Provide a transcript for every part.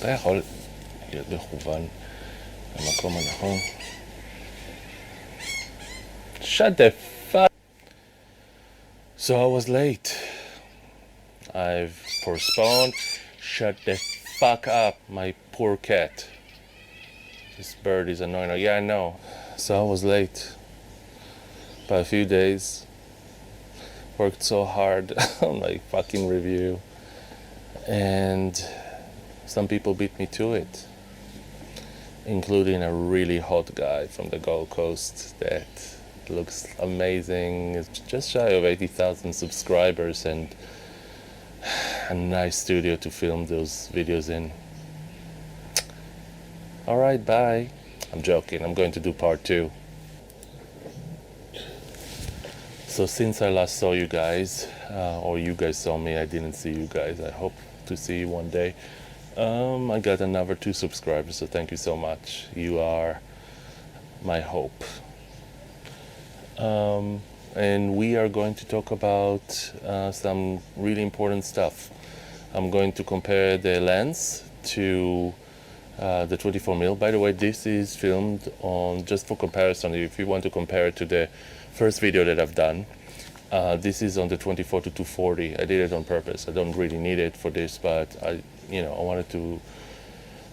אתה יכול להיות מכוון למקום הנכון. Shut the fuck. So I was late. I've postponed. Shut the fuck up, my poor cat. This bird is annoying. Yeah, I know. So I was late by a few days. Worked so hard on my fucking review. And some people beat me to it, including a really hot guy from the Gold Coast that looks amazing. It's just shy of 80,000 subscribers and a nice studio to film those videos in. Alright, bye. I'm joking, I'm going to do part 2. So since I last saw you guys, or you guys saw me, I didn't see you guys. I hope to see you one day. I got another 2 subscribers, so thank you so much. You are my hope. And we are going to talk about some really important stuff. I'm going to compare the lens to the 24mm. By the way, this is filmed on, just for comparison, if you want to compare it to the first video that I've done, this is on the 24-240. I did it on purpose. I don't really need it for this, but I wanted to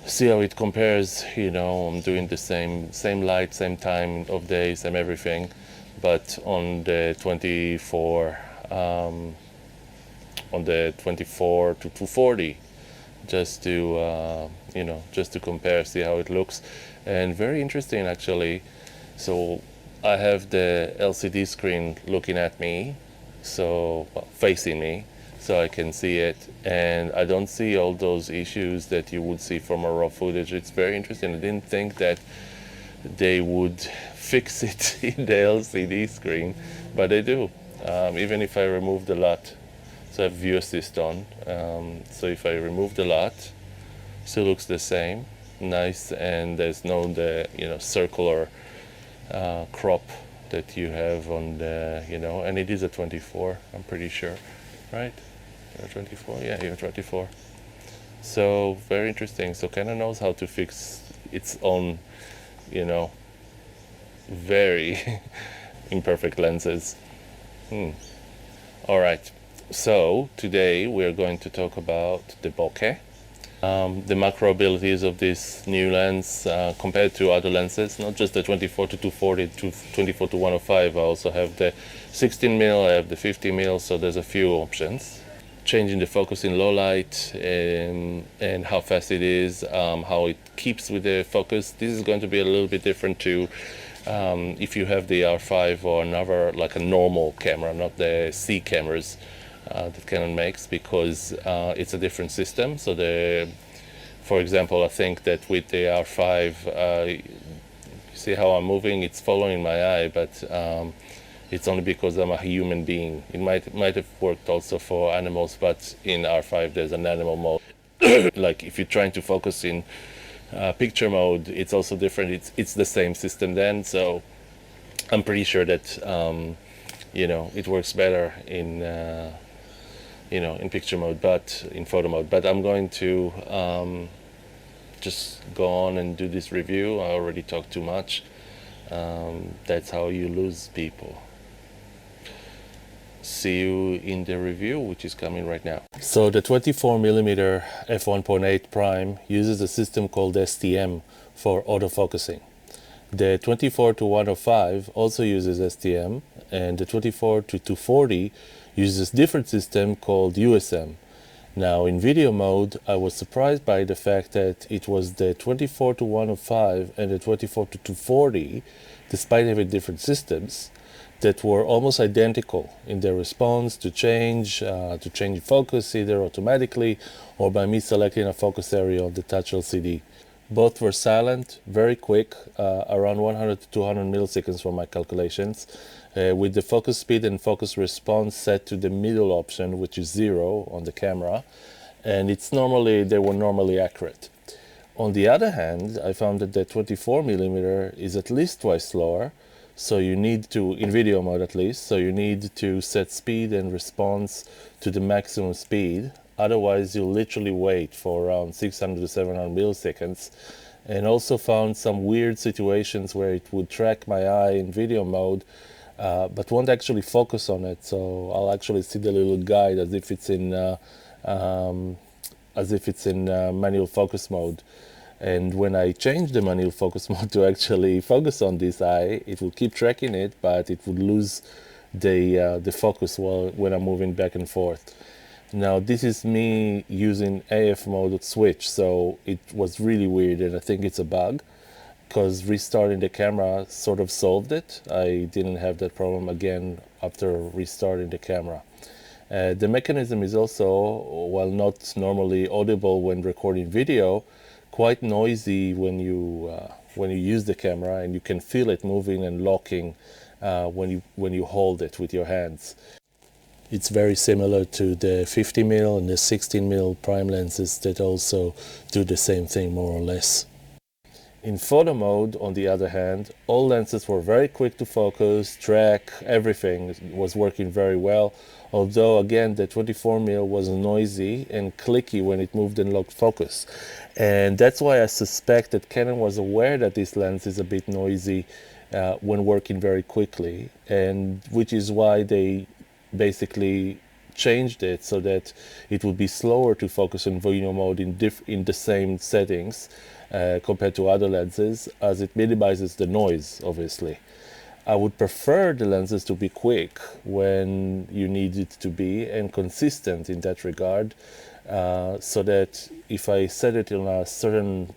see how it compares. I'm doing the same light, same time of day, same everything, but on the 24 to 240, just to compare, see how it looks. And very interesting actually. So I have the LCD screen looking at me, facing me, so I can see it, and I don't see all those issues that you would see from a raw footage. It's very interesting. I didn't think that they would fix it in the LCD screen, but they do. Even if I remove the LUT, so I have view assist on, so if I remove the LUT, still looks the same, nice, and there's no circular crop that you have on the, and it is a 24, I'm pretty sure, right? You're 24? Yeah, you're 24. So very interesting. So Canon knows how to fix its own, very imperfect lenses. All right. So today we're going to talk about the bokeh. The macro abilities of this new lens compared to other lenses, not just the 24-240 to 24-105. I also have the 16mm, I have the 50mm, so there's a few options. Changing the focus in low light and how fast it is, how it keeps with the focus. This is going to be a little bit different to if you have the R5 or another, like a normal camera, not the C cameras that Canon makes, because it's a different system. So for example, I think that with the R5, you see how I'm moving, it's following my eye, but it's only because I'm a human being. It might have worked also for animals, but in R5 there's an animal mode. Like if you're trying to focus in picture mode, it's also different. It's the same system then, so I'm pretty sure that it works better in in picture mode, but in photo mode. But I'm going to just go on and do this review. I already talked too much. That's how you lose people. See you in the review, which is coming right now. So the 24mm F1.8 prime uses a system called STM for autofocusing. The 24-105 also uses STM, and the 24-240 uses different system called USM. Now in video mode, I was surprised by the fact that it was the 24-105 and the 24-240, despite having different systems, that were almost identical in their response to change focus, either automatically or by me selecting a focus area on the touch LCD. Both were silent, very quick, around 100 to 200 milliseconds from my calculations, with the focus speed and focus response set to the middle option, which is 0 on the camera, and they were normally accurate. On the other hand, I found that the 24mm is at least twice slower, so you need to, in video mode at least, so you need to set speed and response to the maximum speed Otherwise, you literally wait for around 600 to 700 milliseconds. And also found some weird situations where it would track my eye in video mode, but won't actually focus on it. So I'll actually see the little guide as if it's in manual focus mode. And when I change the manual focus mode to actually focus on this eye, it will keep tracking it, but it would lose the focus when I'm moving back and forth. Now this is me using AF mode switch, so it was really weird, and I think it's a bug, because restarting the camera sort of solved it. I didn't have that problem again after restarting the camera. The mechanism is also, while not normally audible when recording video, quite noisy when you use the camera, and you can feel it moving and locking when you hold it with your hands. It's very similar to the 50mm and the 16mm prime lenses that also do the same thing more or less. In photo mode, on the other hand, all lenses were very quick to focus, track, everything was working very well. Although again, the 24mm was noisy and clicky when it moved and locked focus. And that's why I suspect that Canon was aware that this lens is a bit noisy when working very quickly, and which is why they basically changed it so that it would be slower to focus in video mode in the same settings compared to other lenses, as it minimizes the noise, obviously. I would prefer the lenses to be quick when you need it to be, and consistent in that regard, so that if I set it in a certain,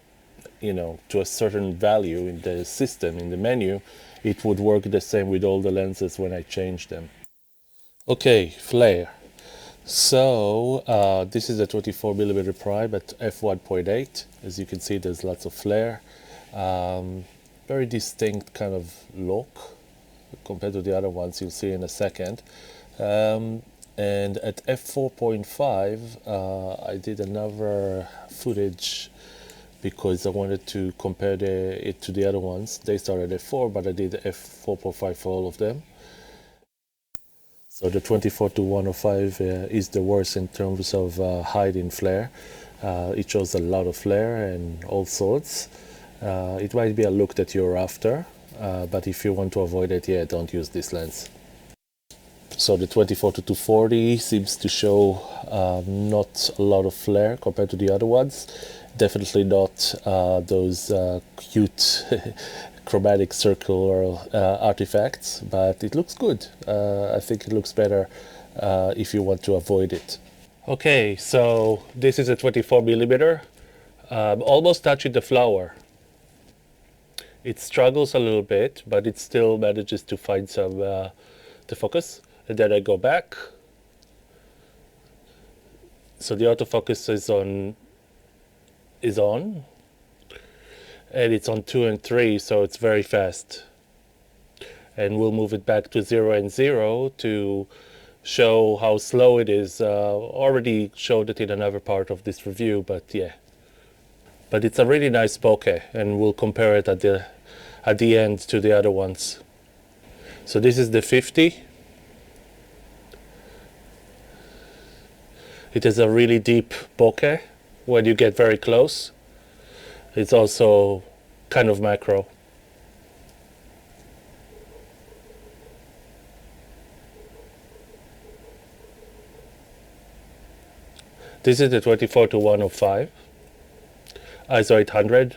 to a certain value in the system, in the menu, it would work the same with all the lenses when I change them. Okay, flare. So this is a 24mm prime at f1.8. As you can see, there's lots of flare. Very distinct kind of look compared to the other ones you'll see in a second. And at f4.5, I did another footage because I wanted to compare it to the other ones. They started at f4, but I did f4.5 for all of them. So the 24-105 is the worst in terms of hiding flare. It shows a lot of flare and all sorts. It might be a look that you're after, but if you want to avoid it, yeah, don't use this lens. So the 24-240 seems to show not a lot of flare compared to the other ones. Definitely not those cute chromatic circular artifacts, but it looks good. I think it looks better if you want to avoid it. Okay, so this is a 24mm, almost touching the flower. It struggles a little bit, but it still manages to find some the focus. And then I go back. So the autofocus is on. And it's on 2 and 3, so it's very fast. And we'll move it back to 0 and 0 to show how slow it is. Already showed it in another part of this review, but yeah. But it's a really nice bokeh, and we'll compare it at the end to the other ones. So this is the 50. It is a really deep bokeh when you get very close. It's also kind of macro. This is the 24-105, ISO 800.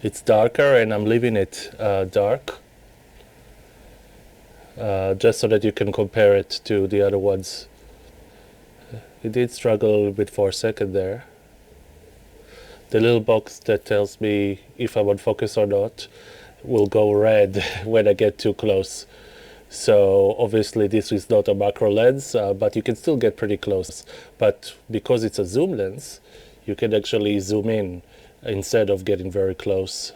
It's darker, and I'm leaving it dark, just so that you can compare it to the other ones. It did struggle a little bit for a second there. The little box that tells me if I'm on focus or not will go red when I get too close. So obviously this is not a macro lens, but you can still get pretty close. But because it's a zoom lens, you can actually zoom in instead of getting very close.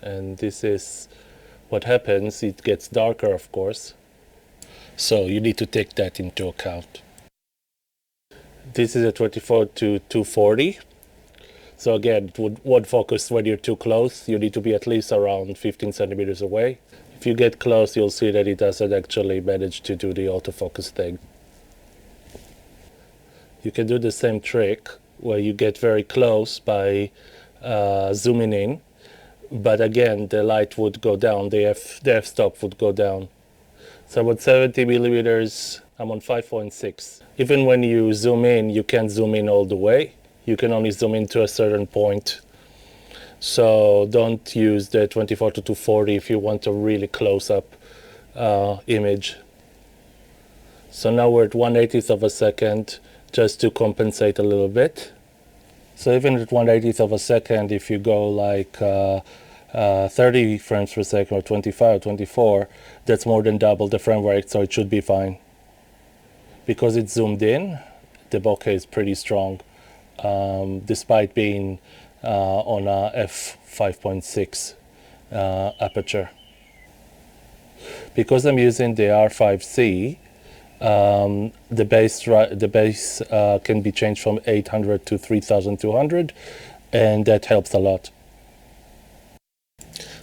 And this is what happens. It gets darker, of course. So you need to take that into account. This is a 24-240. So again, it won't focus when you're too close. You need to be at least around 15 centimeters away. If you get close, you'll see that it doesn't actually manage to do the autofocus thing. you can do the same trick where you get very close by zooming in, but again the light would go down, the f-stop would go down. So I'm on 70 millimeters, I'm on 5.6. Even when you zoom in, you can't zoom in all the way. You can only zoom in to a certain point. So don't use the 24-240 if you want a really close-up image. So now we're at 1/80th of a second, just to compensate a little bit. So even at 1/80th of a second, if you go like 30 frames per second or 25 or 24, that's more than double the frame rate, so it should be fine. Because it's zoomed in, the bokeh is pretty strong, despite being on a f5.6 aperture. Because I'm using the R5C, the base can be changed from 800 to 3200, and that helps a lot.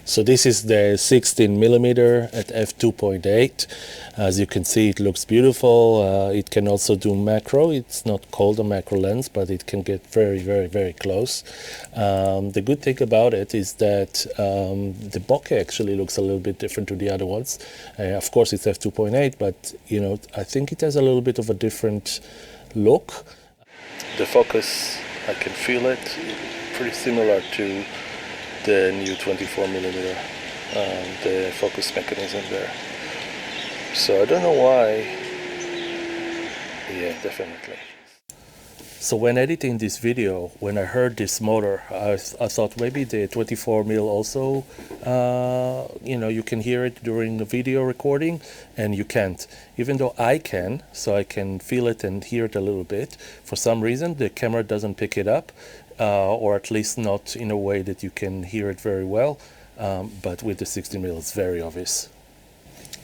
So this is the 16mm at f2.8. As you can see, it looks beautiful. It can also do macro. It's not called a macro lens, but it can get very, very, very close. The good thing about it is that the bokeh actually looks a little bit different to the other ones. Of course, it's f2.8, but you know, I think it has a little bit of a different look. The focus, I can feel it, pretty similar to the new 24mm, the focus mechanism there. So I don't know why. Yeah, definitely. So when editing this video, when I heard this motor, I thought maybe the 24mm also, you know, you can hear it during the video recording, and you can't. Even though I can, so I can feel it and hear it a little bit. For some reason, the camera doesn't pick it up. Or at least not in a way that you can hear it very well, but with the 16mm it's very obvious.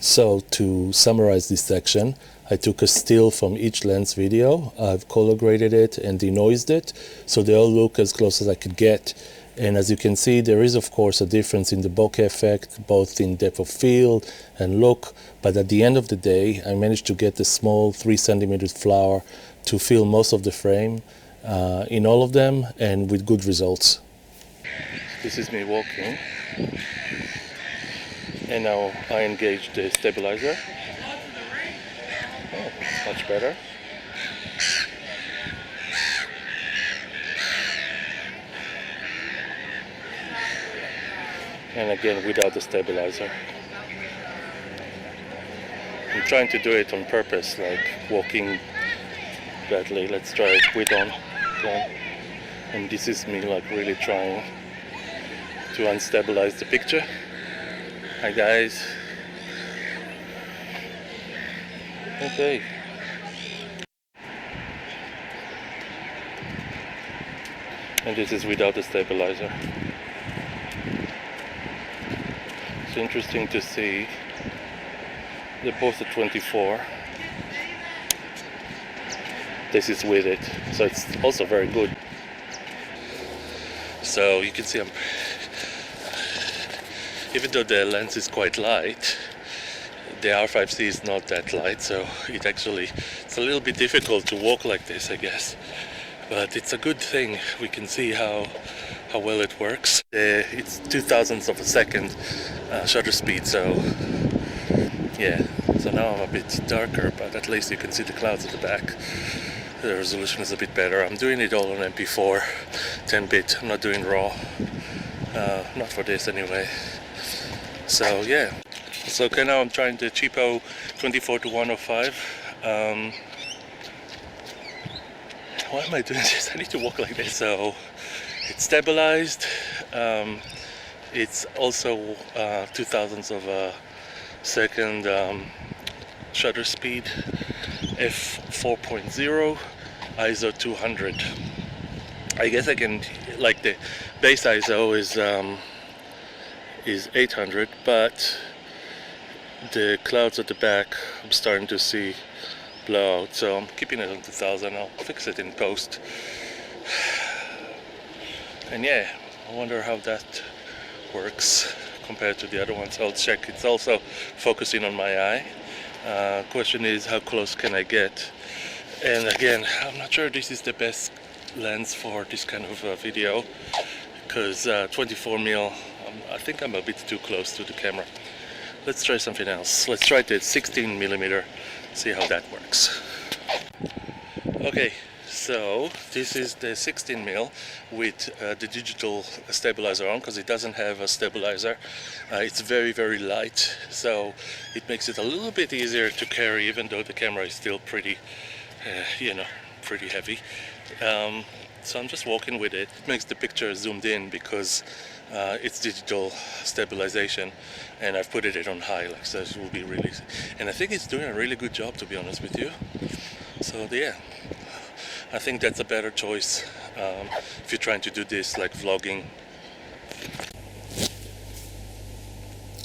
So to summarize this section, I took a still from each lens video, I've color graded it and denoised it, so they all look as close as I could get. And as you can see, there is of course a difference in the bokeh effect, both in depth of field and look, but at the end of the day, I managed to get the small 3cm flower to fill most of the frame, in all of them, and with good results. This is me walking, and now I engage the stabilizer. Oh, it's much better. And again without the stabilizer. I'm trying to do it on purpose, like walking badly. Let's try it with on. And this is me like really trying to unstabilize the picture. Hi guys. Okay. And this is without the stabilizer. It's interesting to see they're both at 24. This is with it, so it's also very good. So you can see even though the lens is quite light, the R5C is not that light, so it's a little bit difficult to walk like this, I guess. But it's a good thing. We can see how well it works. It's 0.002 of a second shutter speed, so yeah. So now I'm a bit darker, but at least you can see the clouds at the back. The resolution is a bit better. I'm doing it all on MP4 10-bit. I'm not doing RAW. Not for this anyway. So yeah. So okay, now I'm trying the cheapo 24-105. Why am I doing this? I need to walk like this. So it's stabilized. It's also 0.002 of a second shutter speed. f4.0, ISO 200. I guess I can, like the base ISO is 800, but the clouds at the back I'm starting to see blow out, so I'm keeping it on 2000. I'll fix it in post. And yeah, I wonder how that works compared to the other ones. I'll check. It's also focusing on my eye. Question is, how close can I get? And again, I'm not sure this is the best lens for this kind of video, because 24mm, I think I'm a bit too close to the camera. Let's try something else. Let's try the 16mm, see how that works. Okay, so this is the 16mm with the digital stabilizer on, because it doesn't have a stabilizer. It's very, very light, so it makes it a little bit easier to carry, even though the camera is still pretty, pretty heavy. So I'm just walking with it. It makes the picture zoomed in because it's digital stabilization, and I've put it on high, like so it will be really, and I think it's doing a really good job, to be honest with you. So yeah, I think that's a better choice if you're trying to do this like vlogging.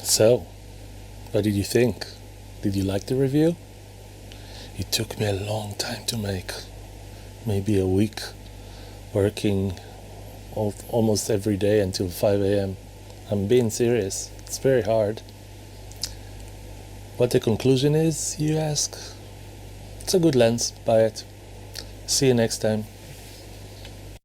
So, what did you think? Did you like the review? It took me a long time to make, maybe a week, working almost every day until 5 a.m. I'm being serious, it's very hard. What the conclusion is, you ask? It's a good lens, buy it. See you next time.